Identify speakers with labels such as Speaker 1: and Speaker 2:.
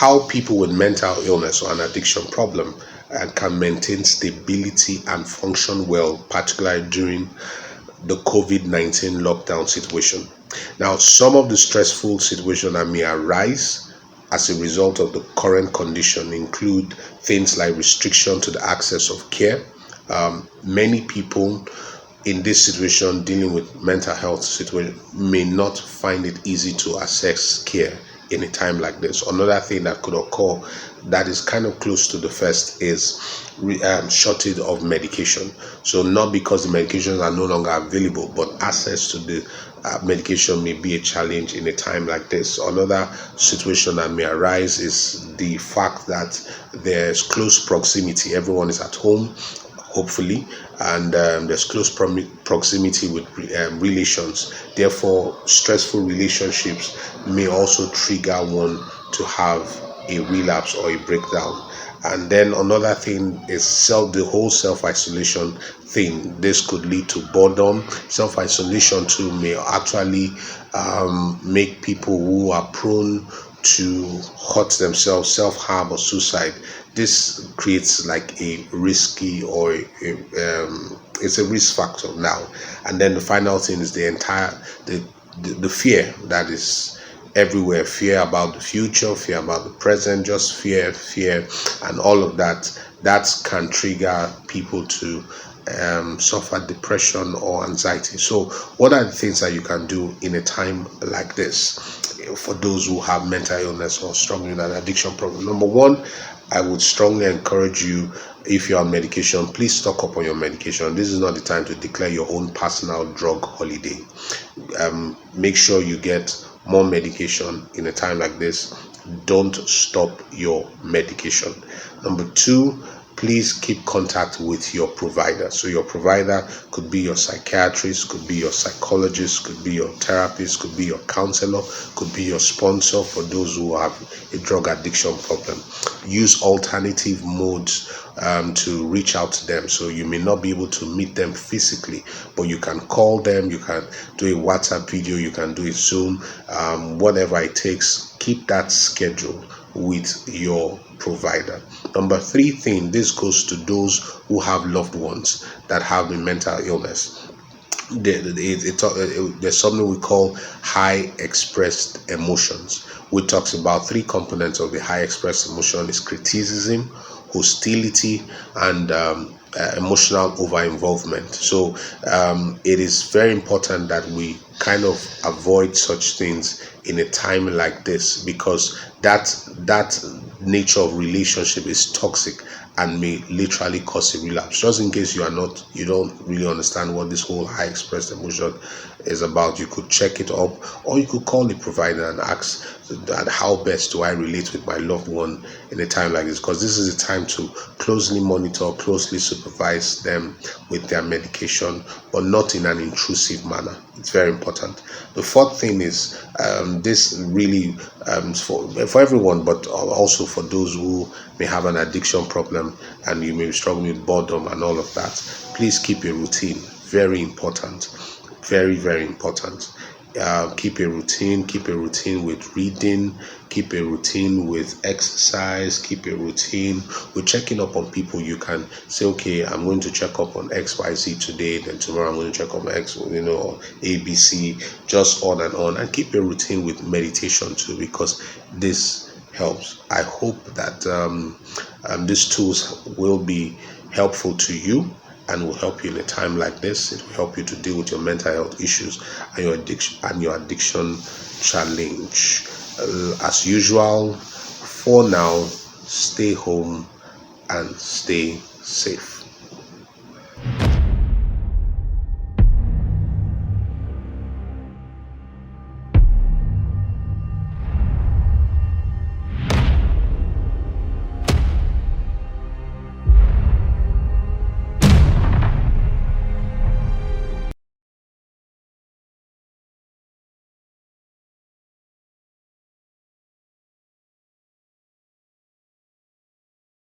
Speaker 1: how people with mental illness or an addiction problem can maintain stability and function well, particularly during the COVID-19 lockdown situation. Now, some of the stressful situations that may arise as a result of the current condition include things like restriction to the access of care. Many people in this situation dealing with mental health situation may not find it easy to access care in a time like this. Another thing that could occur that is kind of close to the first is shortage of medication. So not because the medications are no longer available, but access to the medication may be a challenge in a time like this. Another situation that may arise is the fact that there's close proximity. Everyone is at home, hopefully, and there's close proximity with relations. Therefore, stressful relationships may also trigger one to have a relapse or a breakdown. And then another thing is the whole self-isolation thing. This could lead to boredom. Self-isolation too may actually make people who are prone to hurt themselves, self-harm or suicide. This creates like a risky or it's a risk factor now. And then the final thing is the fear that is everywhere. Fear about the future, fear about the present, just fear, and all of that can trigger people to suffer depression or anxiety. So what are the things that you can do in a time like this for those who have mental illness or struggling with an addiction problem? Number one, I would strongly encourage you, if you're on medication, please stock up on your medication. This is not the time to declare your own personal drug holiday. Make sure you get more medication in a time like this. Don't stop your medication. Number two, please keep contact with your provider. So your provider could be your psychiatrist, could be your psychologist, could be your therapist, could be your counselor, could be your sponsor for those who have a drug addiction problem. Use alternative modes to reach out to them. So you may not be able to meet them physically, but you can call them, you can do a WhatsApp video, you can do a Zoom, whatever it takes. Keep that schedule with your provider. Number three thing, this goes to those who have loved ones that have a mental illness. There's something we call high expressed emotions, which talks about three components of the high expressed emotion: is criticism, hostility, and emotional over-involvement. So it is very important that we kind of avoid such things in a time like this, because that nature of relationship is toxic and may literally cause a relapse. Just in case you don't really understand what this whole high expressed emotion is about, you could check it up, or you could call the provider and ask that how best do I relate with my loved one in a time like this, because this is a time to closely monitor, closely supervise them with their medication, but not in an intrusive manner. It's very important. The fourth thing is this really for everyone, but also for those who may have an addiction problem and you may be struggling with boredom and all of that. Please keep a routine. Very important. Very, very important. Keep a routine with reading, keep a routine with exercise, keep a routine with checking up on people. You can say, okay, I'm going to check up on XYZ today, then tomorrow I'm going to check up on X, ABC, just on, and keep a routine with meditation too, because this helps. I hope that these tools will be helpful to you and will help you in a time like this. It will help you to deal with your mental health issues and your addiction challenge. As usual, for now, stay home and stay safe.